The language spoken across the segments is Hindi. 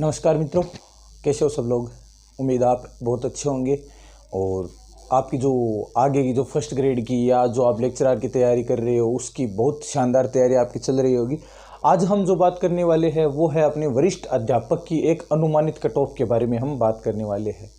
नमस्कार मित्रों, कैसे हो सब लोग। उम्मीद आप बहुत अच्छे होंगे और आपकी जो आगे की जो फर्स्ट ग्रेड की या जो आप लेक्चरर की तैयारी कर रहे हो उसकी बहुत शानदार तैयारी आपकी चल रही होगी। आज हम जो बात करने वाले हैं वो है अपने वरिष्ठ अध्यापक की एक अनुमानित कट ऑफ के बारे में हम बात करने वाले हैं।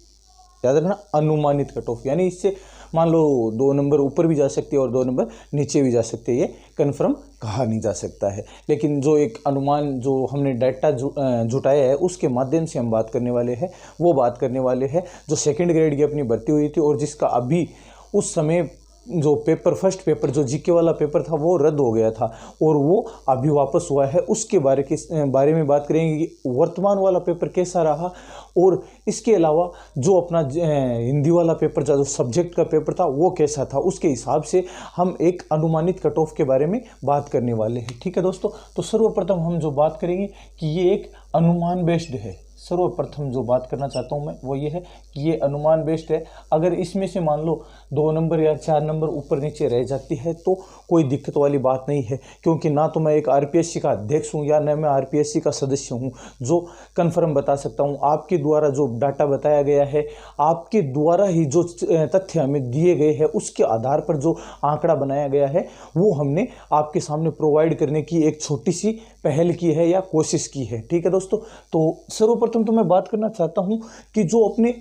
याद रखना, अनुमानित कट ऑफ, यानी इससे मान लो 2 नंबर ऊपर भी जा सकते हैं और 2 नंबर नीचे भी जा सकते हैं। ये कन्फर्म कहा नहीं जा सकता है, लेकिन जो एक अनुमान जो हमने डाटा जुटाया है उसके माध्यम से हम बात करने वाले हैं। वो बात करने वाले हैं जो सेकंड ग्रेड की अपनी भर्ती हुई थी और जिसका अभी उस समय जो पेपर फर्स्ट पेपर जो जीके वाला पेपर था वो रद्द हो गया था और वो अभी वापस हुआ है। उसके बारे में बात करेंगे कि वर्तमान वाला पेपर कैसा रहा और इसके अलावा जो अपना हिंदी वाला पेपर था, जो सब्जेक्ट का पेपर था वो कैसा था। उसके हिसाब से हम एक अनुमानित कट ऑफ के बारे में बात करने वाले हैं। ठीक है दोस्तों, तो सर्वप्रथम हम जो बात करेंगे कि ये एक अनुमान बेस्ड है। सर्वप्रथम जो बात करना चाहता हूं मैं वो ये है कि ये अनुमान बेस्ड है। अगर इसमें से मान लो 2 नंबर या 4 नंबर ऊपर नीचे रह जाती है तो कोई दिक्कत वाली बात नहीं है, क्योंकि ना तो मैं एक आरपीएससी का अध्यक्ष हूं या न मैं आरपीएससी का सदस्य हूं जो कन्फर्म बता सकता हूं। आपके द्वारा जो डाटा बताया गया है, आपके द्वारा ही जो तथ्य हमें दिए गए हैं उसके आधार पर जो आंकड़ा बनाया गया है वो हमने आपके सामने प्रोवाइड करने की एक छोटी सी पहल की है या कोशिश की है। ठीक है दोस्तों, तो सर्वप्रथम तो मैं बात करना चाहता हूं कि जो अपने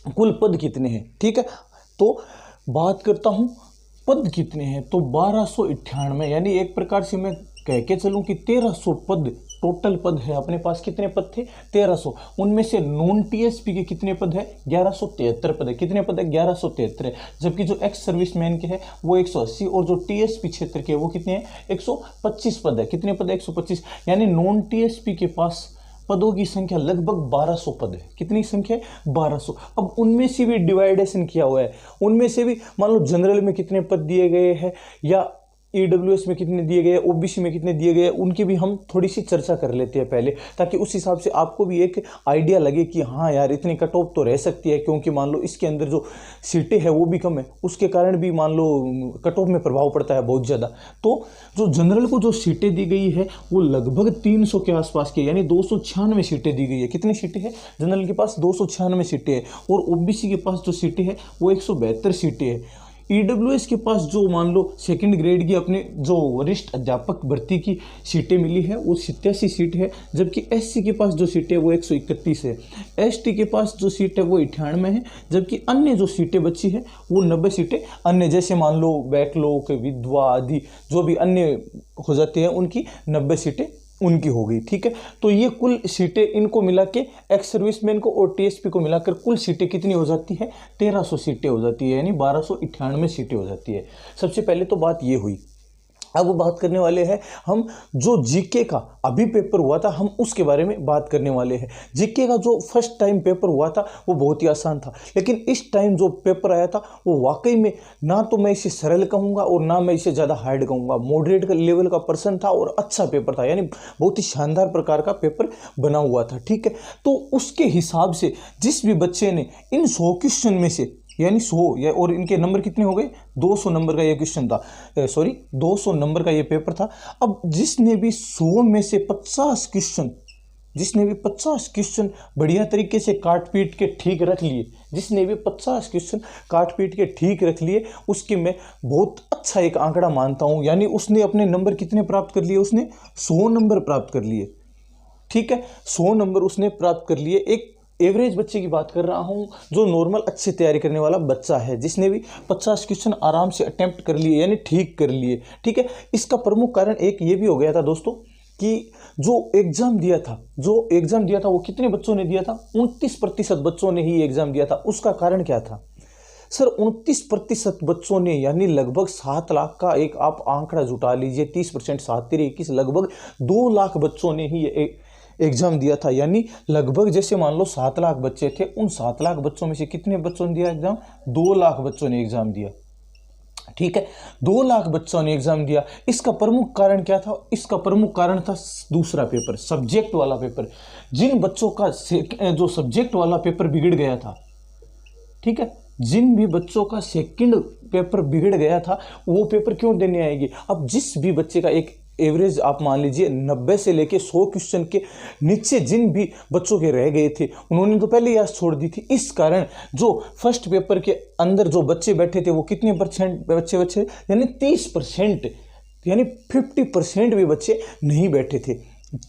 कुल पद कितने हैं। ठीक है, तो बात करता हूं पद कितने हैं, तो 1298, यानी एक प्रकार से मैं कह के चलूं कि 1300 पद टोटल पद है अपने पास। कितने पद थे? 1300। उनमें से नॉन टीएसपी के कितने पद है? 1173 पद है। कितने पद है? 1173 है। जबकि जो एक्स सर्विसमैन के है वो 180 और जो टीएसपी क्षेत्र के वो कितने हैं? 125 पद है। कितने पद है? 125। यानी नॉन टीएसपी के पास पदों की संख्या लगभग 1200 पद है। कितनी संख्या है? 1200। अब उनमें से भी डिवाइडेशन किया हुआ है। उनमें से भी मान लो जनरल में कितने पद दिए गए हैं या ईडब्ल्यूएस में कितने दिए गए, ओबीसी में कितने दिए गए, उनकी भी हम थोड़ी सी चर्चा कर लेते हैं पहले, ताकि उस हिसाब से आपको भी एक आइडिया लगे कि हाँ यार इतनी कट ऑफ तो रह सकती है, क्योंकि मान लो इसके अंदर जो सीटें हैं वो भी कम है, उसके कारण भी मान लो कट ऑफ में प्रभाव पड़ता है बहुत ज़्यादा। तो जो जनरल को जो सीटें दी गई है वो लगभग 300 के आसपास की, यानी 296 सीटें दी गई है। कितनी सीटें हैं जनरल के पास? 296 सीटें हैं। और ओबीसी के पास जो सीटें हैं वो 172 सीटें हैं। ईडब्ल्यूएस के पास जो मान लो सेकंड ग्रेड की अपने जो वरिष्ठ अध्यापक भर्ती की सीटें मिली है वो 87 सीट है, जबकि एससी के पास जो सीटें है वो 131 है। एसटी के पास जो सीट है वो 98 है, जबकि अन्य जो सीटें बची है वो 90 सीटें अन्य, जैसे मान लो बैकलॉग, विधवा आदि जो भी अन्य हो जाते हैं उनकी 90 सीटें उनकी हो गई। ठीक है, तो ये कुल सीटें इनको मिला के एक्स सर्विसमैन को और टीएसपी को मिलाकर कुल सीटें कितनी हो जाती है? 1300 सीटें हो जाती है, यानी 1298 सीटें हो जाती है। सबसे पहले तो बात ये हुई। अब बात करने वाले हैं हम जो जीके का अभी पेपर हुआ था, हम उसके बारे में बात करने वाले हैं। जीके का जो फर्स्ट टाइम पेपर हुआ था वो बहुत ही आसान था, लेकिन इस टाइम जो पेपर आया था वो वाकई में ना तो मैं इसे सरल कहूँगा और ना मैं इसे ज़्यादा हार्ड कहूँगा। मॉडरेट लेवल का प्रश्न था और अच्छा पेपर था, यानी बहुत ही शानदार प्रकार का पेपर बना हुआ था। ठीक है, तो उसके हिसाब से जिस भी बच्चे ने इन 100 क्वेश्चन में से, यानी 100 या और इनके नंबर कितने हो गए? 200 नंबर का ये क्वेश्चन था, 200 नंबर का ये पेपर था। अब जिसने भी 100 में से 50 क्वेश्चन, जिसने भी 50 क्वेश्चन बढ़िया तरीके से काट पीट के ठीक रख लिए, जिसने भी 50 क्वेश्चन काट पीट के ठीक रख लिए, उसके मैं बहुत अच्छा एक आंकड़ा मानता हूँ। यानी उसने अपने नंबर कितने प्राप्त कर लिए? उसने 100 नंबर प्राप्त कर लिए। ठीक है, 100 नंबर उसने प्राप्त कर लिए। एक एवरेज बच्चे की बात कर रहा हूं जो नॉर्मल अच्छी तैयारी करने वाला बच्चा है, जिसने भी 50 क्वेश्चन आराम से अटेम्प्ट कर लिए, यानी ठीक कर लिए। ठीक है, इसका प्रमुख कारण एक ये भी हो गया था दोस्तों कि जो एग्जाम दिया था वो कितने बच्चों ने दिया था? 29% बच्चों ने ही एग्जाम दिया था। उसका कारण क्या था सर? 29% बच्चों ने, यानी लगभग 7 लाख का एक आप आंकड़ा जुटा लीजिए, 30%, 7 3 21, लगभग 2 लाख बच्चों ने ही एग्जाम दिया था। यानी लगभग जैसे मान लो 7 लाख बच्चे थे, उन 7 लाख बच्चों में से कितने बच्चों ने दिया एग्जाम? 2 लाख बच्चों ने एग्जाम दिया। ठीक है, 2 लाख बच्चों ने एग्जाम दिया। इसका प्रमुख कारण क्या था? इसका प्रमुख कारण था दूसरा पेपर, सब्जेक्ट वाला पेपर। जिन बच्चों का जो सब्जेक्ट वाला पेपर बिगड़ गया था, ठीक है, जिन भी बच्चों का सेकंड पेपर बिगड़ गया था वो पेपर क्यों देने आएगी? अब जिस भी बच्चे का एक एवरेज आप मान लीजिए 90 से लेके 100 क्वेश्चन के नीचे जिन भी बच्चों के रह गए थे उन्होंने तो पहले ही आस छोड़ दी थी। इस कारण जो फर्स्ट पेपर के अंदर जो बच्चे बैठे थे वो कितने परसेंट बच्चे यानी 30%, यानी 50% भी बच्चे नहीं बैठे थे,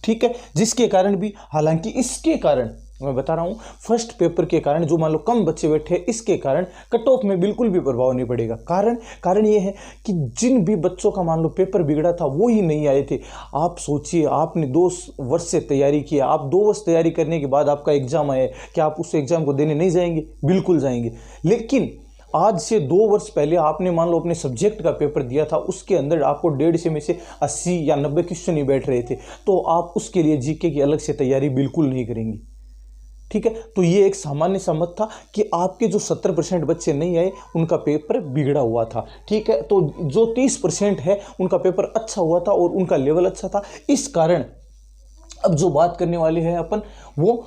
ठीक है। जिसके कारण भी, हालांकि इसके कारण मैं बता रहा हूँ, फर्स्ट पेपर के कारण जो मान लो कम बच्चे बैठे, इसके कारण कट ऑफ में बिल्कुल भी प्रभाव नहीं पड़ेगा। कारण ये है कि जिन भी बच्चों का मान लो पेपर बिगड़ा था वो ही नहीं आए थे। आप सोचिए, आपने 2 वर्ष से तैयारी की, आप 2 वर्ष तैयारी करने के बाद आपका एग्जाम आया, क्या आप उस एग्जाम को देने नहीं जाएंगे? बिल्कुल जाएंगे। लेकिन आज से 2 वर्ष पहले आपने मान लो अपने सब्जेक्ट का पेपर दिया था, उसके अंदर आपको 150 में से 80 या 90 क्वेश्चन ही बैठ रहे थे, तो आप उसके लिए जीके की अलग से तैयारी बिल्कुल नहीं करेंगे, ठीक है। तो ये एक सामान्य सा मत था कि आपके जो 70% बच्चे नहीं आए उनका पेपर बिगड़ा हुआ था, ठीक है। तो जो 30% है उनका पेपर अच्छा हुआ था और उनका लेवल अच्छा था। इस कारण अब जो बात करने वाले हैं अपन, वो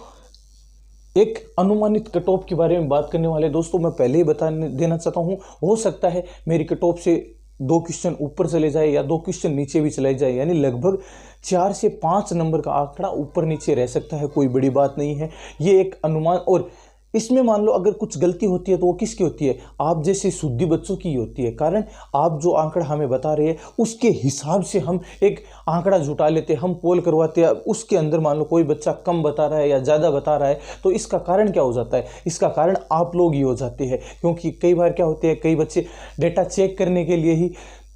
एक अनुमानित कट ऑफ के बारे में बात करने वाले। दोस्तों मैं पहले ही बता देना चाहता हूँ, हो सकता है मेरी कट ऑफ से 2 क्वेश्चन ऊपर चले जाए या 2 क्वेश्चन नीचे भी चले जाए, यानी लगभग 4 से 5 नंबर का आंकड़ा ऊपर नीचे रह सकता है, कोई बड़ी बात नहीं है। ये एक अनुमान, और इसमें मान लो अगर कुछ गलती होती है तो वो किसकी होती है? आप जैसे शुद्धि बच्चों की होती है। कारण आप जो आंकड़ा हमें बता रहे हैं उसके हिसाब से हम एक आंकड़ा जुटा लेते हैं, हम पोल करवाते हैं, उसके अंदर मान लो कोई बच्चा कम बता रहा है या ज़्यादा बता रहा है, तो इसका कारण क्या हो जाता है? इसका कारण आप लोग ही हो जाते हैं। क्योंकि कई बार क्या होते हैं, कई बच्चे डेटा चेक करने के लिए ही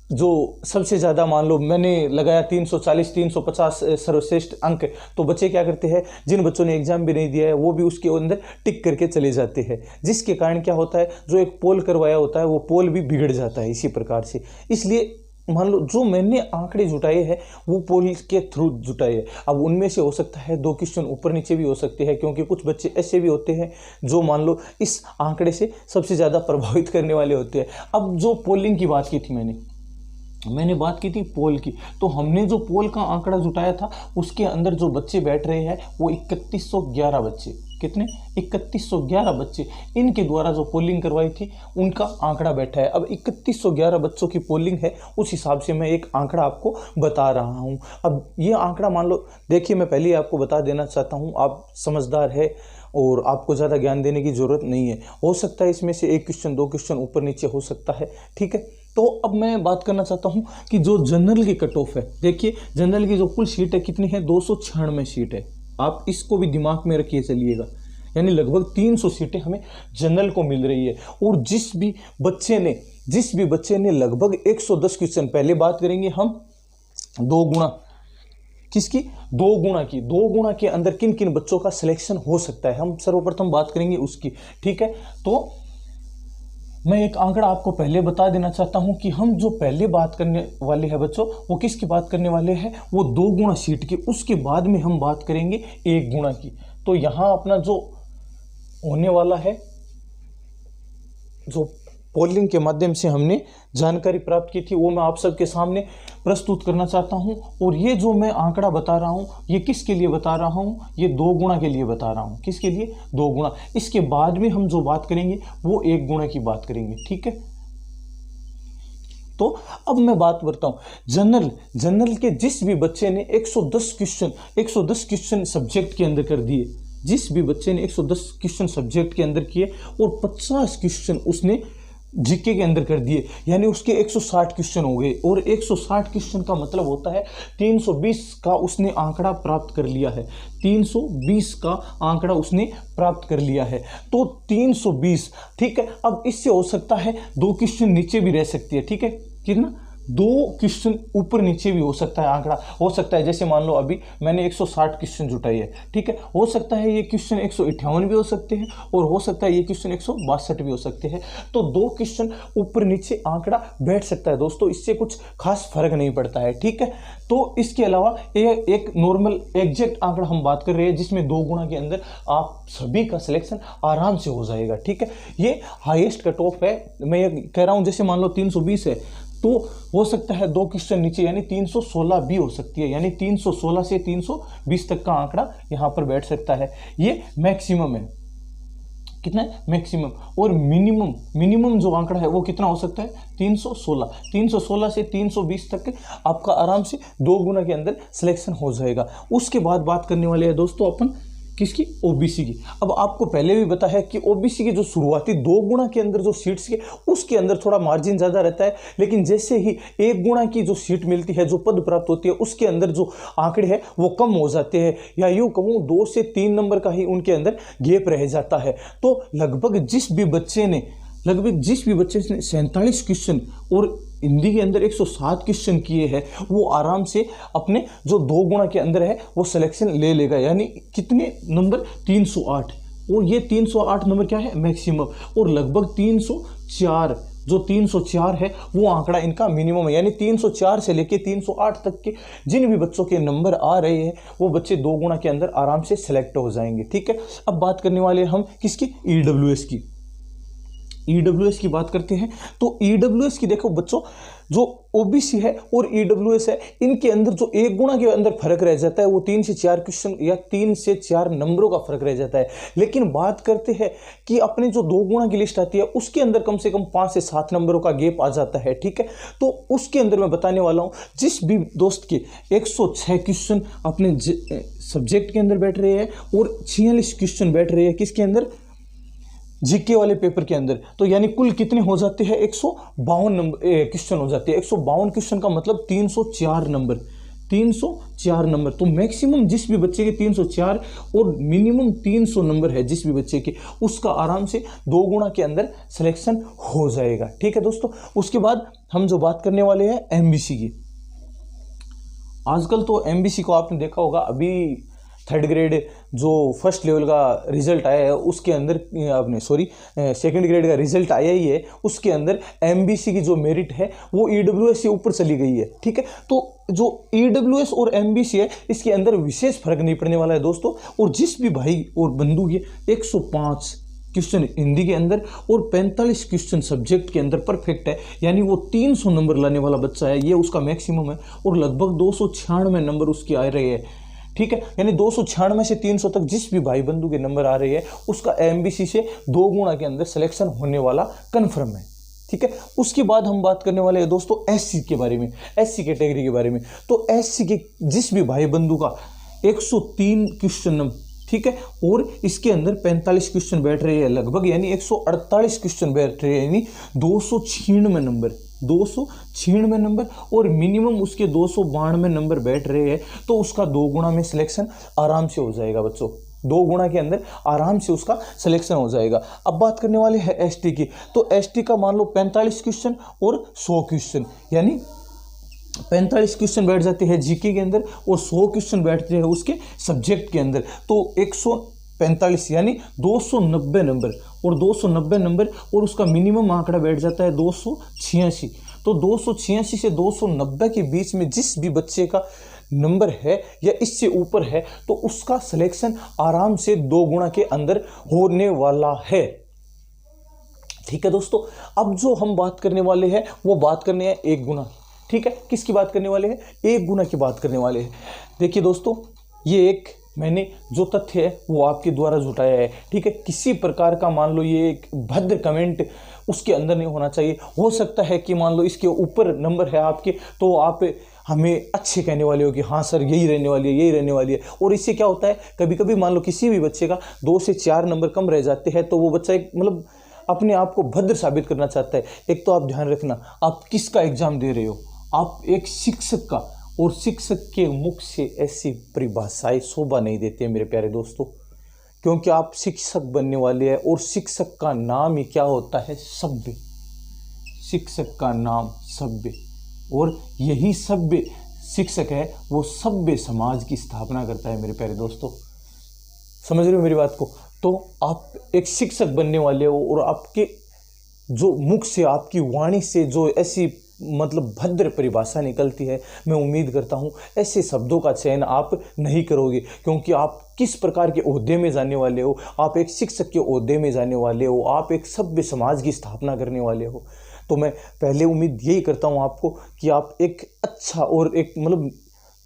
जो सबसे ज़्यादा, मान लो मैंने लगाया 340 350 सर्वश्रेष्ठ अंक, तो बच्चे क्या करते हैं, जिन बच्चों ने एग्जाम भी नहीं दिया है वो भी उसके अंदर टिक करके चले जाते हैं, जिसके कारण क्या होता है, जो एक पोल करवाया होता है वो पोल भी बिगड़ जाता है इसी प्रकार से। इसलिए मान लो जो मैंने आंकड़े जुटाए हैं वो पोल के थ्रू जुटाए हैं। अब उनमें से हो सकता है 2 क्वेश्चन ऊपर नीचे भी हो सकते हैं, क्योंकि कुछ बच्चे ऐसे भी होते हैं जो मान लो इस आंकड़े से सबसे ज़्यादा प्रभावित करने वाले होते हैं। अब जो पोलिंग की बात की थी मैंने बात की थी पोल की, तो हमने जो पोल का आंकड़ा जुटाया था उसके अंदर जो बच्चे बैठ रहे हैं वो 3111 बच्चे, कितने? 3111 बच्चे, इनके द्वारा जो पोलिंग करवाई थी उनका आंकड़ा बैठा है। अब 3111 बच्चों की पोलिंग है, उस हिसाब से मैं एक आंकड़ा आपको बता रहा हूं। अब ये आंकड़ा मान लो, देखिए मैं पहले ही आपको बता देना चाहता हूं, आप समझदार है और आपको ज़्यादा ज्ञान देने की ज़रूरत नहीं है। हो सकता है इसमें से 1 क्वेश्चन 2 क्वेश्चन ऊपर नीचे हो सकता है, ठीक है। तो अब मैं बात करना चाहता हूं कि जो जनरल की कट ऑफ है, देखिए जनरल की जो कुल सीट है कितनी है, 296 सीट है। आप इसको भी दिमाग में रखिए चलिएगा, यानी लगभग 300 सीटें हमें जनरल को मिल रही है। और जिस भी बच्चे ने लगभग 110 क्वेश्चन, पहले बात करेंगे हम 2 गुणा किसकी, 2 गुणा की, 2 गुणा के अंदर किन किन बच्चों का सिलेक्शन हो सकता है, हम सर्वप्रथम बात करेंगे उसकी, ठीक है। तो मैं एक आंकड़ा आपको पहले बता देना चाहता हूं कि हम जो पहले बात करने वाले हैं बच्चों, वो किसकी बात करने वाले हैं, वो 2 गुणा सीट की। उसके बाद में हम बात करेंगे 1 गुणा की। तो यहां अपना जो होने वाला है, जो पोलिंग के माध्यम से हमने जानकारी प्राप्त की थी, वो मैं आप सबके सामने प्रस्तुत करना चाहता हूं। और ये जो मैं आंकड़ा बता रहा हूं, ये किसके लिए बता रहा हूं, ये 2 गुणा के लिए बता रहा हूं। किसके लिए? 2 गुणा। इसके बाद में हम जो बात करेंगे वो 1 गुणा की बात करेंगे, ठीक है। तो अब मैं बात करता हूं जनरल के जिस भी बच्चे ने 110 क्वेश्चन सब्जेक्ट के अंदर कर दिए, जिस भी बच्चे ने 110 क्वेश्चन सब्जेक्ट के अंदर किए और 50 क्वेश्चन उसने जीके के अंदर कर दिए, यानी उसके 160 क्वेश्चन हो गए। और 160 क्वेश्चन का मतलब होता है 320 का उसने आंकड़ा प्राप्त कर लिया है, 320 का आंकड़ा उसने प्राप्त कर लिया है। तो 320, ठीक है। अब इससे हो सकता है 2 क्वेश्चन नीचे भी रह सकती है, ठीक है, कितना? 2 क्वेश्चन ऊपर नीचे भी हो सकता है, आंकड़ा हो सकता है। जैसे मान लो अभी मैंने 160 क्वेश्चन जुटाई है, ठीक है, हो सकता है ये क्वेश्चन 158 भी हो सकते हैं और हो सकता है ये क्वेश्चन 162 भी हो सकते हैं। तो 2 क्वेश्चन ऊपर नीचे आंकड़ा बैठ सकता है दोस्तों, इससे कुछ खास फर्क नहीं पड़ता है, ठीक है। तो इसके अलावा एक नॉर्मल एग्जैक्ट आंकड़ा हम बात कर रहे हैं जिसमें 2 गुणा के अंदर आप सभी का सिलेक्शन आराम से हो जाएगा, ठीक है। ये हाईएस्ट कट ऑफ है, मैं ये कह रहा हूँ। जैसे मान लो 320 है तो हो सकता है 2 क्वेश्चन नीचे, यानी 316 भी हो सकती है, यानी 316 से 320 तक का आंकड़ा यहां पर बैठ सकता है। ये मैक्सिमम है, कितना है मैक्सिमम, और मिनिमम जो आंकड़ा है वो कितना हो सकता है 316। 316 से 320 तक आपका आराम से 2 गुना के अंदर सिलेक्शन हो जाएगा। उसके बाद बात करने वाले हैं दोस्तों अपन किसकी, ओबीसी की। अब आपको पहले भी पता है कि ओबीसी की जो शुरुआती 2 गुना के अंदर जो सीट्स के उसके अंदर थोड़ा मार्जिन ज़्यादा रहता है, लेकिन जैसे ही 1 गुना की जो सीट मिलती है, जो पद प्राप्त होती है, उसके अंदर जो आंकड़े हैं वो कम हो जाते हैं, या यूँ कहूँ 2 से 3 नंबर का ही उनके अंदर गैप रह जाता है। तो लगभग जिस भी बच्चे ने 47 क्वेश्चन और हिंदी के अंदर 107 क्वेश्चन किए हैं, वो आराम से अपने जो 2 गुना के अंदर है वो सिलेक्शन ले लेगा। यानी कितने नंबर, 308, और ये 308 नंबर क्या है मैक्सिमम, और लगभग 304, जो 304 है वो आंकड़ा इनका मिनिमम है। यानी 304 से लेके 308 तक के जिन भी बच्चों के नंबर आ रहे हैं वो बच्चे 2 गुना के अंदर आराम से सिलेक्ट हो जाएंगे। ठीक है, अब बात करने वाले हम किसकी, ईडब्ल्यूएस की। ईडब्ल्यूएस की बात करते हैं तो ईडब्ल्यूएस की देखो बच्चों, जो ओबीसी है और ईडब्ल्यूएस है, इनके अंदर जो 1 गुना के अंदर फर्क रह जाता है वो 3 से 4 क्वेश्चन या 3 से 4 नंबरों का फर्क रह जाता है। लेकिन बात करते हैं कि अपने जो 2 गुना की लिस्ट आती है उसके अंदर कम से कम 5 से 7 नंबरों का गैप आ जाता है। ठीक है, तो उसके अंदर मैं बताने वाला हूँ, जिस भी दोस्त के 106 क्वेश्चन अपने सब्जेक्ट के अंदर बैठ रहे हैं और 46 क्वेश्चन बैठ रहे हैं किसके अंदर, जीके वाले पेपर के अंदर, तो यानी कुल कितने हो जाते हैं, 152 नंबर क्वेश्चन हो जाते हैं। 152 क्वेश्चन का मतलब 304 नंबर, 304 नंबर। तो मैक्सिमम जिस भी बच्चे के 304 और मिनिमम 300 नंबर है जिस भी बच्चे के, उसका आराम से 2 गुना के अंदर सिलेक्शन हो जाएगा। ठीक है दोस्तों, उसके बाद हम जो बात करने वाले हैं एमबीसी की। आजकल तो एमबीसी को आपने देखा होगा, अभी 3rd ग्रेड जो फर्स्ट लेवल का रिजल्ट आया है उसके अंदर आपने सेकंड ग्रेड का रिजल्ट आया ही है, उसके अंदर एमबीसी की जो मेरिट है वो ईडब्ल्यूएस से ऊपर चली गई है। ठीक है, तो जो ईडब्ल्यूएस और एमबीसी है इसके अंदर विशेष फर्क नहीं पड़ने वाला है दोस्तों। और जिस भी भाई और बंधु के 105 क्वेश्चन हिंदी के अंदर और 45 क्वेश्चन सब्जेक्ट के अंदर परफेक्ट है, यानी वो 300 नंबर लाने वाला बच्चा है, ये उसका मैक्सिमम है, और लगभग 296 नंबर उसके आ रहे हैं। ठीक है, यानी 296 से 300 तक जिस भी भाई बंधु के नंबर आ रहे हैं उसका एमबीसी से 2 गुना के अंदर सिलेक्शन होने वाला कन्फर्म है। ठीक है, उसके बाद हम बात करने वाले हैं दोस्तों एससी के बारे में, एससी कैटेगरी के बारे में। तो एससी के जिस भी भाई बंधु का 103 क्वेश्चन, ठीक है, और इसके अंदर 45 क्वेश्चन बैठ रहे हैं लगभग, यानी 148 क्वेश्चन बैठ रहे हैं, यानी 296 नंबर और मिनिमम उसके 292 नंबर बैठ रहे हैं, तो उसका 2 गुना में सिलेक्शन आराम से हो जाएगा बच्चों। 2 गुना के अंदर आराम से उसका सिलेक्शन हो जाएगा। अब बात करने वाले हैं एसटी की। तो एसटी का मान लो 45 क्वेश्चन और 100 क्वेश्चन, यानी 45 क्वेश्चन बैठ जाते हैं जीके के अंदर और 100 क्वेश्चन बैठते हैं उसके सब्जेक्ट के अंदर, तो 145 यानी 290 नंबर, और 290 नंबर और उसका मिनिमम आंकड़ा बैठ जाता है 286। तो 286 से 290 के बीच में जिस भी बच्चे का नंबर है या इससे ऊपर है तो उसका सिलेक्शन आराम से 2 गुना के अंदर होने वाला है। ठीक है दोस्तों, अब जो हम बात करने वाले हैं वो बात करने हैं 1 गुना। ठीक है, किसकी बात करने वाले हैं, 1 गुना की बात करने वाले हैं। देखिए दोस्तों, ये एक मैंने जो तथ्य है वो आपके द्वारा जुटाया है। ठीक है, किसी प्रकार का मान लो ये एक भद्र कमेंट उसके अंदर नहीं होना चाहिए। हो सकता है कि मान लो इसके ऊपर नंबर है आपके, तो आप हमें अच्छे कहने वाले हो कि हाँ सर यही रहने वाली है, यही रहने वाली है। और इससे क्या होता है, कभी कभी मान लो किसी भी बच्चे का 2 से 4 नंबर कम रह जाते हैं, तो वो बच्चा एक मतलब अपने आप को भद्र साबित करना चाहता है। एक तो आप ध्यान रखना, आप किसका एग्जाम दे रहे हो, आप एक शिक्षक का, और शिक्षक के मुख से ऐसी परिभाषाएं शोभा नहीं देती है मेरे प्यारे दोस्तों, क्योंकि आप शिक्षक बनने वाले हैं और शिक्षक का नाम ही क्या होता है, सभ्य। शिक्षक का नाम सभ्य, और यही सभ्य शिक्षक है वो सभ्य समाज की स्थापना करता है मेरे प्यारे दोस्तों। समझ रहे हो मेरी बात को। तो आप एक शिक्षक बनने वाले हो और आपके जो मुख से, आपकी वाणी से जो ऐसी मतलब भद्र परिभाषा निकलती है, मैं उम्मीद करता हूँ ऐसे शब्दों का चयन आप नहीं करोगे, क्योंकि आप किस प्रकार के ओहदे में जाने वाले हो, आप एक शिक्षक के ओहदे में जाने वाले हो, आप एक सभ्य समाज की स्थापना करने वाले हो। तो मैं पहले उम्मीद यही करता हूँ आपको कि आप एक अच्छा और एक मतलब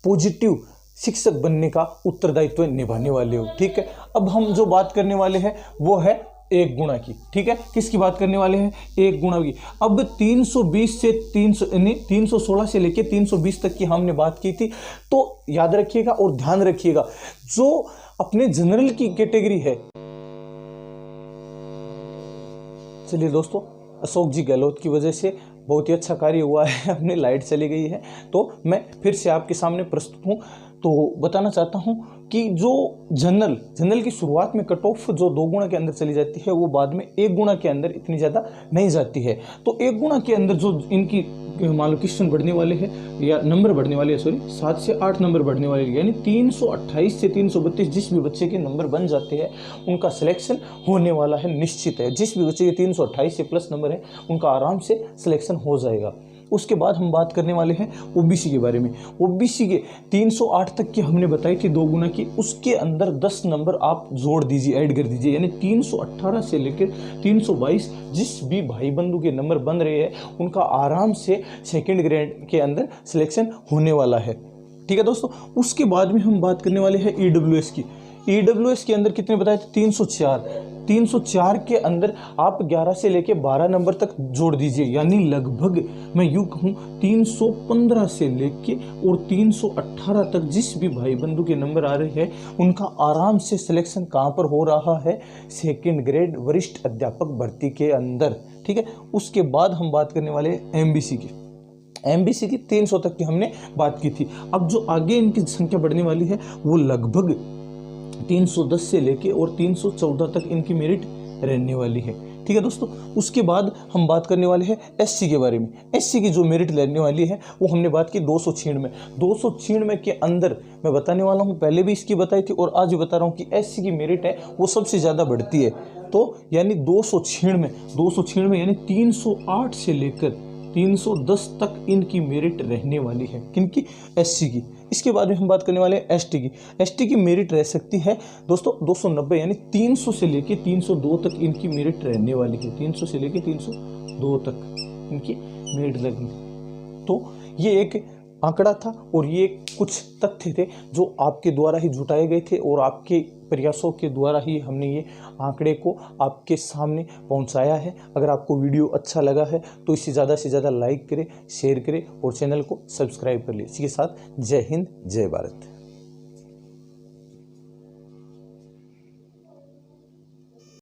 पॉजिटिव शिक्षक बनने का उत्तरदायित्व निभाने वाले हो। ठीक है, अब हम जो बात करने वाले हैं वो है 1 गुणा की, ठीक है। किसकी बात करने वाले हैं? 1 गुणा की। अब 320 से 316 से लेके 320 तक की हमने बात की थी। तो याद रखिएगा और ध्यान रखिएगा, जो अपने जनरल की कैटेगरी है, चलिए दोस्तों, अशोक जी गहलोत की वजह से बहुत ही अच्छा कार्य हुआ है, अपनी लाइट चली गई है, तो मैं फिर से आपके सामने प्रस्तुत हूँ। तो बताना चाहता हूँ कि जो जनरल की शुरुआत में कट ऑफ जो 2 गुणा के अंदर चली जाती है, वो बाद में 1 गुणा के अंदर इतनी ज़्यादा नहीं जाती है। तो 1 गुणा के अंदर जो इनकी मान लो क्वेश्चन बढ़ने वाले हैं या नंबर बढ़ने वाले हैं, सॉरी 7 से 8 नंबर बढ़ने वाले, यानी 328 से 332 जिस भी बच्चे के नंबर बन जाते हैं उनका सिलेक्शन होने वाला है, निश्चित है। जिस भी बच्चे के 328 से प्लस नंबर है उनका आराम से सिलेक्शन हो जाएगा। उसके बाद हम बात करने वाले हैं ओबीसी के बारे में। ओबीसी के 308 तक की हमने बताई थी 2 गुना की, उसके अंदर 10 नंबर आप जोड़ दीजिए, ऐड कर दीजिए, यानी 318 से लेकर 322 जिस भी भाई बंधु के नंबर बन रहे हैं उनका आराम से सेकंड ग्रेड के अंदर सिलेक्शन होने वाला है, ठीक है दोस्तों। उसके बाद में हम बात करने वाले हैं ईडब्ल्यूएस की। ईडब्ल्यूएस के अंदर कितने बताए थे? 304 के अंदर आप 11 से लेके 12 नंबर तक जोड़ दीजिए, यानी लगभग मैं यूं कहूँ 315 से लेके और 318 तक जिस भी भाई बंधु के नंबर आ रहे हैं उनका आराम से सिलेक्शन कहाँ पर हो रहा है? सेकंड ग्रेड वरिष्ठ अध्यापक भर्ती के अंदर, ठीक है। उसके बाद हम बात करने वाले हैं एमबीसी की। एमबीसी की 300 तक की हमने बात की थी। अब जो आगे इनकी संख्या बढ़ने वाली है वो लगभग 310 से लेके और 314 तक इनकी मेरिट रहने वाली है, ठीक है दोस्तों। उसके बाद हम बात करने वाले हैं एससी के बारे में। एससी की जो मेरिट रहने वाली है वो हमने बात की 296 के अंदर मैं बताने वाला हूँ, पहले भी इसकी बताई थी और आज भी बता रहा हूँ कि एससी की मेरिट है वो सबसे ज़्यादा बढ़ती है। तो यानी 296 यानी 308 से लेकर 310 तक इनकी मेरिट रहने वाली है, किनकी? एससी की। इसके बाद में हम बात करने वाले हैं एसटी की। एसटी की मेरिट रह सकती है दोस्तों 290, यानी 300 से लेके 302 तक इनकी मेरिट रहने वाली है। 300 से लेके 302 तक इनकी मेरिट लगनी। तो ये एक आंकड़ा था और ये कुछ तथ्य थे जो आपके द्वारा ही जुटाए गए थे और आपके प्रयासों के द्वारा ही हमने ये आंकड़े को आपके सामने पहुंचाया है। अगर आपको वीडियो अच्छा लगा है तो इसे ज़्यादा से ज़्यादा लाइक करें, शेयर करें और चैनल को सब्सक्राइब कर लें। इसी के साथ जय हिंद, जय भारत।